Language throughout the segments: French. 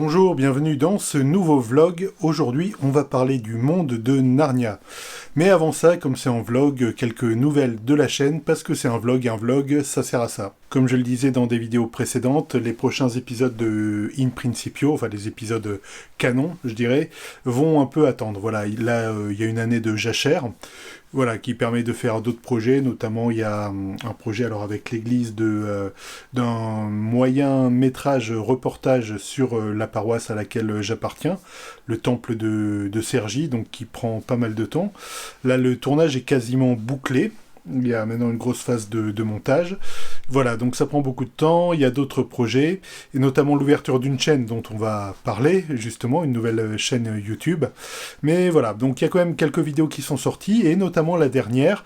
Bonjour, bienvenue dans ce nouveau vlog. Aujourd'hui, on va parler du monde de Narnia. Mais avant ça, comme c'est en vlog, quelques nouvelles de la chaîne, parce que c'est un vlog, ça sert à ça. Comme je le disais dans des vidéos précédentes, les prochains épisodes de In Principio, enfin les épisodes canon, je dirais, vont un peu attendre. Voilà, là, il y a une année de jachère, voilà, qui permet de faire d'autres projets, notamment il y a un projet alors avec l'église d'un moyen métrage reportage sur la paroisse à laquelle j'appartiens, le temple de Cergy, donc qui prend pas mal de temps. Là, le tournage est quasiment bouclé. Il y a maintenant une grosse phase de montage. Voilà, donc ça prend beaucoup de temps. Il y a d'autres projets, et notamment l'ouverture d'une chaîne dont on va parler, justement, une nouvelle chaîne YouTube. Mais voilà, donc il y a quand même quelques vidéos qui sont sorties, et notamment la dernière,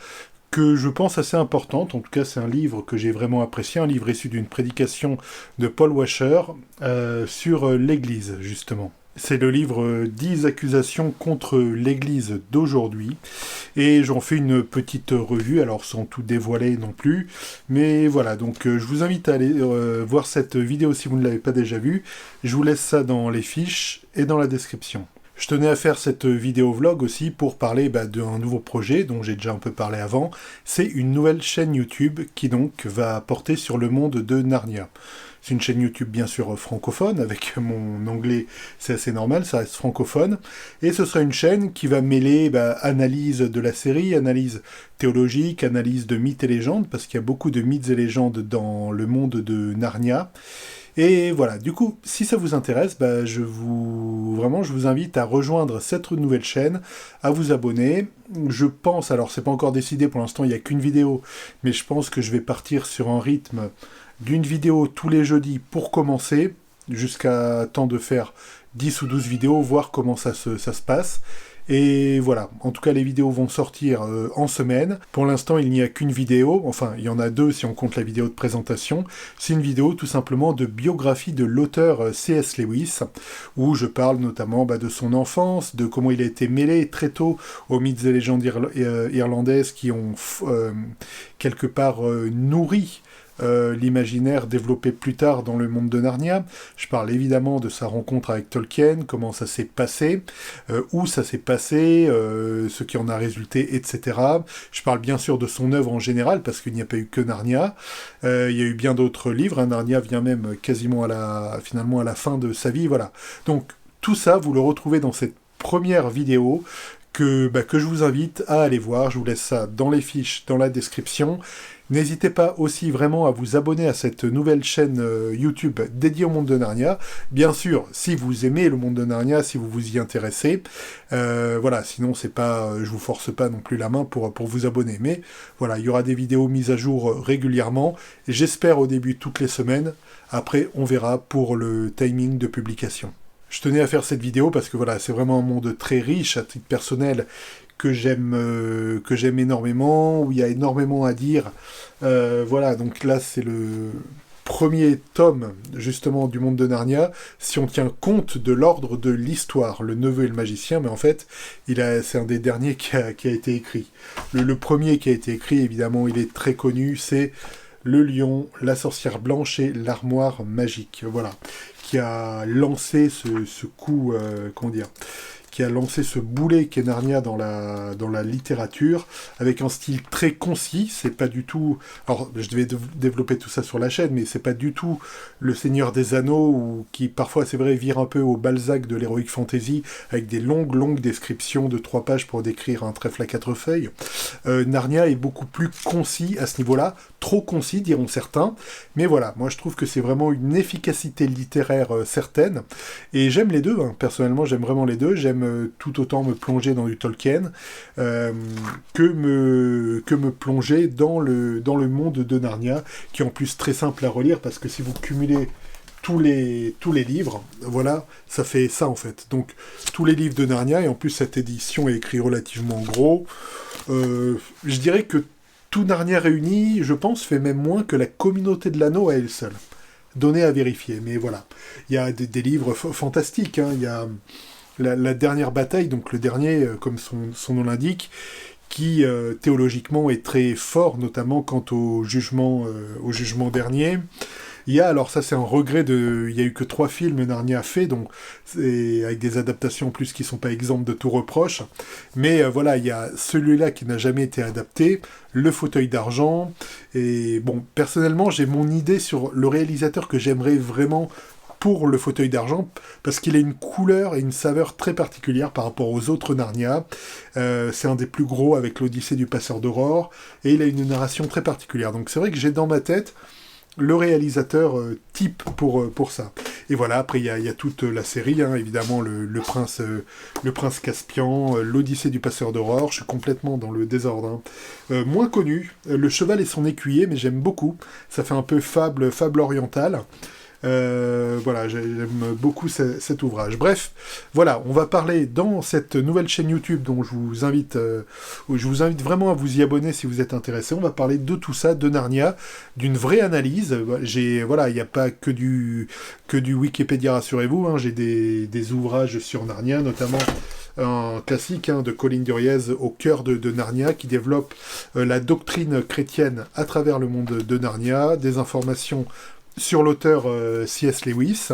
que je pense assez importante. En tout cas, c'est un livre que j'ai vraiment apprécié, un livre issu d'une prédication de Paul Washer sur l'Église, justement. C'est le livre 10 accusations contre l'Église d'aujourd'hui. Et j'en fais une petite revue, alors sans tout dévoiler non plus. Mais voilà, donc je vous invite à aller voir cette vidéo si vous ne l'avez pas déjà vue. Je vous laisse ça dans les fiches et dans la description. Je tenais à faire cette vidéo vlog aussi pour parler d'un nouveau projet dont j'ai déjà un peu parlé avant. C'est une nouvelle chaîne YouTube qui donc va porter sur le monde de Narnia. C'est une chaîne YouTube bien sûr francophone, avec mon anglais c'est assez normal, ça reste francophone. Et ce sera une chaîne qui va mêler analyse de la série, analyse théologique, analyse de mythes et légendes, parce qu'il y a beaucoup de mythes et légendes dans le monde de Narnia. Et voilà, du coup, si ça vous intéresse, je vous invite à rejoindre cette nouvelle chaîne, à vous abonner. Je pense, alors c'est pas encore décidé pour l'instant, il n'y a qu'une vidéo, mais je pense que je vais partir sur un rythme d'une vidéo tous les jeudis pour commencer, jusqu'à temps de faire 10 ou 12 vidéos, voir comment ça se passe. Et voilà, en tout cas les vidéos vont sortir en semaine. Pour l'instant il n'y a qu'une vidéo, enfin il y en a deux si on compte la vidéo de présentation. C'est une vidéo tout simplement de biographie de l'auteur C.S. Lewis, où je parle notamment de son enfance, de comment il a été mêlé très tôt aux mythes et légendes irlandaises qui ont quelque part nourri l'imaginaire développé plus tard dans le monde de Narnia. Je parle évidemment de sa rencontre avec Tolkien, comment ça s'est passé, où ça s'est passé, ce qui en a résulté, etc. Je parle bien sûr de son œuvre en général, parce qu'il n'y a pas eu que Narnia. Il y a eu bien d'autres livres, hein. Narnia vient même quasiment finalement à la fin de sa vie, voilà. Donc tout ça, vous le retrouvez dans cette première vidéo, que je vous invite à aller voir. Je vous laisse ça dans les fiches, dans la description. N'hésitez pas aussi vraiment à vous abonner à cette nouvelle chaîne YouTube dédiée au monde de Narnia. Bien sûr, si vous aimez le monde de Narnia, si vous vous y intéressez. Voilà, sinon c'est pas, je vous force pas non plus la main pour vous abonner. Mais voilà, il y aura des vidéos mises à jour régulièrement. J'espère au début toutes les semaines. Après, on verra pour le timing de publication. Je tenais à faire cette vidéo parce que voilà, c'est vraiment un monde très riche à titre personnel que j'aime énormément, où il y a énormément à dire. Voilà, donc là c'est le premier tome justement du monde de Narnia, si on tient compte de l'ordre de l'histoire, le neveu et le magicien, mais en fait c'est un des derniers qui a été écrit. Le premier qui a été écrit, évidemment, il est très connu, c'est Le Lion, la sorcière blanche et l'armoire magique. Voilà, qui a lancé ce coup, qui a lancé ce boulet qu'est Narnia dans la littérature, avec un style très concis. C'est pas du tout... Alors, je devais développer tout ça sur la chaîne, mais c'est pas du tout le Seigneur des Anneaux, qui parfois, c'est vrai, vire un peu au Balzac de l'heroic fantasy, avec des longues descriptions de 3 pages pour décrire un trèfle à 4 feuilles. Narnia est beaucoup plus concis à ce niveau-là, trop concis, diront certains, mais voilà, moi je trouve que c'est vraiment une efficacité littéraire certaine, et j'aime les deux, hein. Personnellement j'aime vraiment les deux, j'aime tout autant me plonger dans du Tolkien que me plonger dans le monde de Narnia, qui est en plus très simple à relire, parce que si vous cumulez tous les livres, voilà, ça fait ça en fait. Donc tous les livres de Narnia, et en plus cette édition est écrite relativement gros, je dirais que tout Narnia réuni, je pense, fait même moins que la communauté de l'anneau à elle seule. Donné à vérifier, mais voilà. Il y a des livres fantastiques, hein. Il y a la dernière bataille, donc le dernier, comme son nom l'indique, qui théologiquement est très fort, notamment quant au jugement dernier. Il y a, alors ça c'est un regret il y a eu que 3 films Narnia fait, donc avec des adaptations en plus qui sont pas exemptes de tout reproche. Mais voilà, il y a celui-là qui n'a jamais été adapté, Le Fauteuil d'Argent. Et bon, personnellement, j'ai mon idée sur le réalisateur que j'aimerais vraiment pour Le Fauteuil d'Argent, parce qu'il a une couleur et une saveur très particulière par rapport aux autres Narnia. C'est un des plus gros avec l'Odyssée du Passeur d'Aurore, et il a une narration très particulière. Donc c'est vrai que j'ai dans ma tête le réalisateur type pour ça. Et voilà, après il y a toute la série, hein, évidemment le prince Caspian, l'Odyssée du Passeur d'Aurore, je suis complètement dans le désordre. Hein. Moins connu, Le Cheval et son écuyer, mais j'aime beaucoup, ça fait un peu fable orientale. Voilà, j'aime beaucoup cet ouvrage. Bref, voilà, on va parler dans cette nouvelle chaîne YouTube dont je vous invite vraiment à vous y abonner si vous êtes intéressé. On va parler de tout ça, de Narnia, d'une vraie analyse. Voilà, il n'y a pas que du Wikipédia, rassurez-vous. Hein, j'ai des ouvrages sur Narnia, notamment un classique de Colin Duriez, Au cœur de Narnia, qui développe la doctrine chrétienne à travers le monde de Narnia, des informations sur l'auteur C.S. Lewis.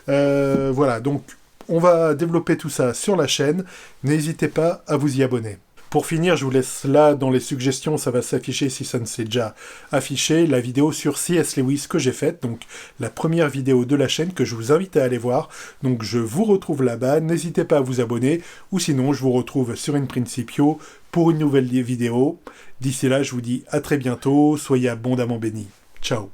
Voilà, donc on va développer tout ça sur la chaîne. N'hésitez pas à vous y abonner. Pour finir, je vous laisse là dans les suggestions, ça va s'afficher si ça ne s'est déjà affiché, la vidéo sur C.S. Lewis que j'ai faite, donc la première vidéo de la chaîne que je vous invite à aller voir. Donc je vous retrouve là-bas, n'hésitez pas à vous abonner, ou sinon je vous retrouve sur InPrincipio pour une nouvelle vidéo. D'ici là, je vous dis à très bientôt, soyez abondamment bénis. Ciao.